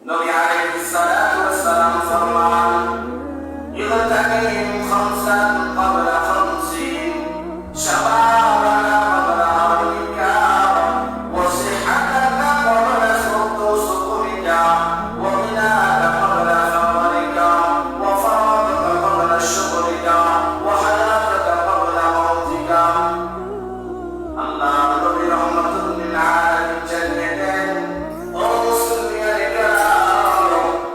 নবী আলাইহিস সালাতু ওয়াস সালাম ফরমান ইলতাকিম খামসান ক্বাবলা খামসিন শাবাবানা ক্বাবলা হারমিকা ওয়া সিহহাতাকা ক্বাবলা সুকুমিকা ওয়া গিনাকা ক্বাবলা ফাওরিকা ওয়া ফারাগাকা ক্বাবলা শুগরিকা ওয়া হায়াতাকা ক্বাবলা মাউতিকা। আল্লাহ নবী রাহমাতুল লিল আলামিন জানিয়ে দেন, ও মুসলিমিয়ানে কেরাম,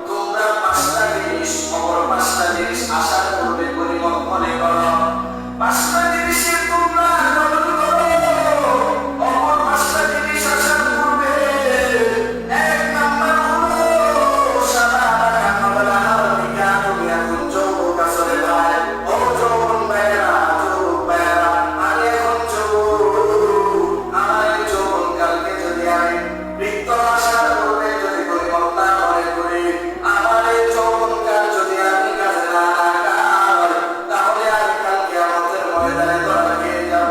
তোমরা পাঁচটা জিনিস আশার পূর্বে পরিমাপ মনে করো। পাঁচটা জিনিসের তোমরা কদর করো, অপর পাঁচটা জিনিস আশার পূর্বে। এক নাম্বার হলো শাবাবাকা ক্বাবলা হারমিকা, তুমি এখন যৌবক আসলে ভাই, ও যৌবন ভাইরা, যুবক ভাইরা, আমি এখন যুবক, আমার এই যৌবনকালকে যদি আমি বৃদ্ধ আসার পূর্বে যদি পরিমাপ না মনে করি, আমার এই যৌবনকাল যদি আমি কাজে না লাগাই, তাহলে আমি কাল কিয়ামতের ময়দানে ধরা খেয়ে যাব।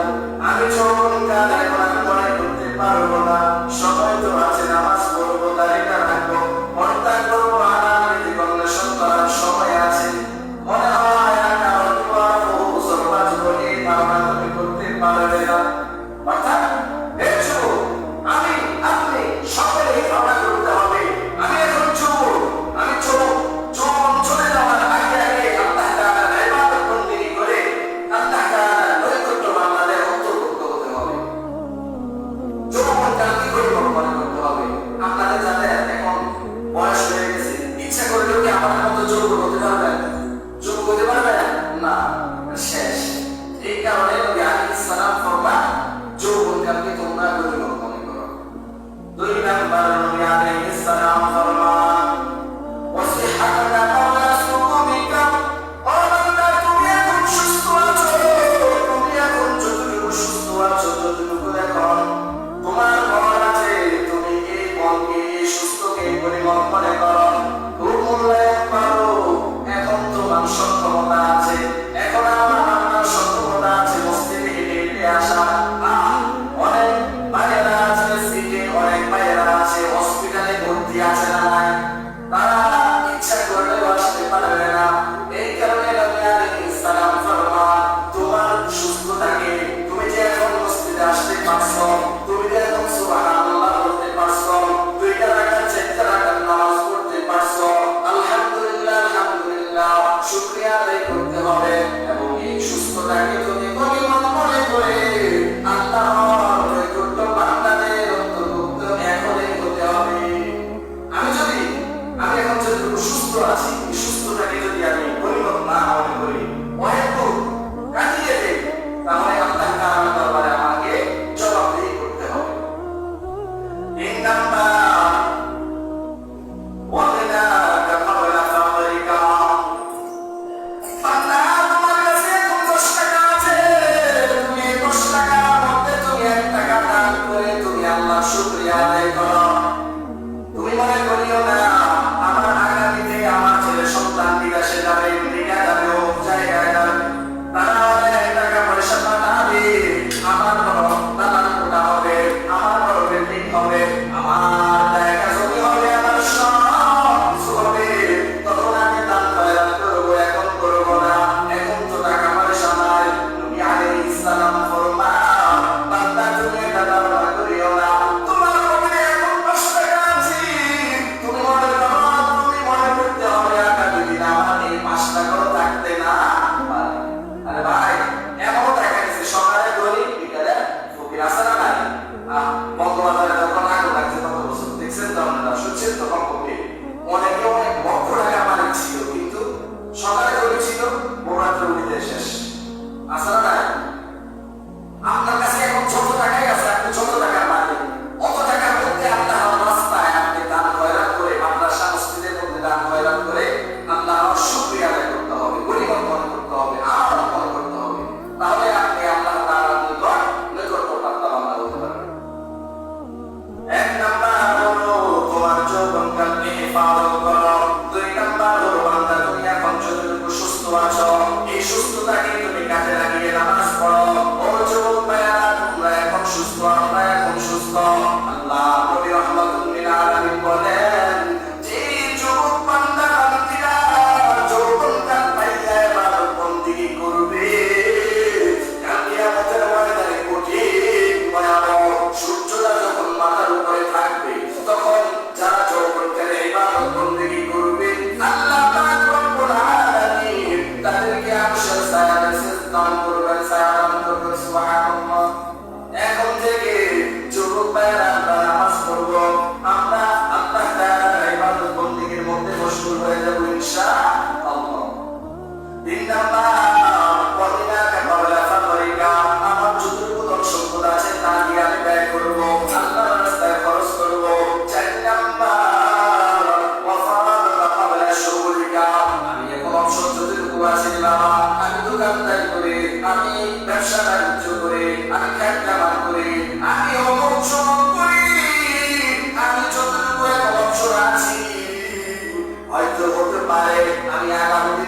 আমি যৌবনকাল এখন আমি মনে করতে পারবো না। সময় তো আছে, নামাজ পড়বো, তালিকা রাখবো, পর্দা করবো, হারাম অন্বেষণ করার সময় আছে। মনে হয় আর কারণ বহু বছর বাঁচবো, এই ধারণা তুমি করতে পারবে না। অর্থাৎ এই যুবক, আমি আপনি সকলেই ধারণা করতে হবে, আমি এখন যুবক, আমি যৌবন চলে যাওয়ার আগে আগে আল্লাহ তাআলার ইবাদত বন্দেগী করে আল্লাহ তাআলার নৈকট্য বান্দাদের অন্তর্ভুক্ত হতে হবে। যৌবনকাল কি করে মনে করতে হবে? আপনাদের যাদের এখন বয়স হয়ে গেছে, ইচ্ছা করলেও কি আমার মতো যুবক হতে পারবে? যুবক হতে পারবে না, শেষ। এই কারণে নবী আলাইহিস সালাম ফরমান, যৌবনকালকে তোমরা গরিব মনে করো। দুই নাম্বার, নবী আলাইহিস সালাম ফরমান ওয়াসিহাতাকা ক্বাবলা সুকুমিকা, ও বান্দা, তুমি এখন সুস্থ আছো, তুমি এখন যতটুকু সুস্থ আছো, যতটুকু এখন তোমার মন আছে, তুমি এই মনকে, এই সুস্থকে পরিমাপ মনে করো, খুব মূল্যায়ন করো। এখন তোমার সক্ষমতা আছে, এখন আমার সক্ষমতা আছে মসজিদে হেঁটে হেঁটে আসা। অনেক ভাইয়েরা আছে সিটে, অনেক ভাইয়েরা আছে হসপিটালে ভর্তি আছে না নাই, তারা ইচ্ছা করলেও আসতে পারবে না। এই কারণে নবী আলাইহিস সালাম ফরমান, তোমার সুস্থতাকে, তুমি যে এখন মসজিদে আসতে পারছো, তুমি যে এখন সুবহানাল্লাহ বলতে পারছো, দুইটা রাকাত চারটা রাকাত নামাজ পড়তে পারছো, আলহামদুলিল্লাহ আলহামদুলিল্লাহ শুকরিয়া আদায় করতে হবে। এবং এই সুস্থতাকে যদি গনিমত মনে করে আল্লাহর নৈকট্য বান্দাদের অন্তর্ভুক্ত এখনই হতে হবে। আমি এখন যতটুকু সুস্থ আছি, এই সুস্থতাকে যদি আমি গনিমত না মনে করি, অহেতু কাটিয়ে দেই, তাহলে আল্লাহ তাআলার দরবারে আমাকে জবাবদিহি করতে হবে। তিন নাম্বার, ওয়াগিনাকা ক্বাবলা ফাওরিকা, বান্দা, তোমার কাছে এখন 10 টাকা আছে, তুমি এই 10 টাকার মধ্যে তুমি 1 টাকা দান করে তুমি আল্লাহর শুকরিয়া আদায় করো। তুমি মনে করিও না আমার আগামীতে আমার ছেলে সন্তান বিদেশে যাবে, আমেরিকা যাবে, ও জায়গায় যাবে, তারা অনেক টাকা পয়সা পাঠাবে, আমার বড় দালান কোঠা হবে, আমার বড় বিল্ডিং হবে, আমার জায়গা জমি হবে, আমার সব কিছু হবে, তখন আমি দান খয়রাত করবো। এখন করবো না, এখন তো টাকা পয়সা নাই। নবী আলাইহিস সালাম ফরমান, বান্দা, তুমি এটা ধারণা করিও না তোমার পকেটে এখন 5 টাকা আছে, তুমি মনে করো, তুমি মনে করতে হবে আগামী দিন আমার এই 5 টাকাও থাকতে না পারে। আরে ভাই, এমনও দেখা গেছে সকালে গরিব, বিকালে ফকির, আছে না নাই? বঙ্গবাজারে যখন আগুন লাগছে কত বছর দেখছেন তো আপনারা, শুনছেন তো কমপক্ষে। অনেকে অনেক লক্ষ টাকা মালিক ছিল, কিন্তু সকালে গরিব ছিল, ভোররাত্রে উঠিতে শেষ। আছে না নাই? আপনার কাছে এখন যত টাকাই আছে, আপনি যত টাকার মালিক, অত টাকার মধ্যে আল্লাহর রাস্তায় আপনি দান খয়রাত করে, আপনার সংস্কৃতির মধ্যে দান খয়রাত করে আল্লাহর শুকরিয়া আদায় করতে হবে, গনিমত মনে করতে হবে, আমানত মনে করতে হবে। তাহলে আপনি আল্লাহ তাআলার নৈকট্যপ্রাপ্ত বান্দা হতে পারবেন। এক নাম্বার হলো তোমার যৌবনকালকে হেফাজত করো। দুই নাম্বার হলো বান্দা, তুমি এখন যতটুকু সুস্থ আছো, এই সুস্থতাকে তুমি কাজে লাগিয়ে নামাজ পড়ো। ও যুবক ভাইরা, তোমরা এখন সুস্থ, আমরা এখন সুস্থ। আল্লাহ নবী রাহমাতুল লিল আলামিন বলেন, যে হতে পারে আমি আগামী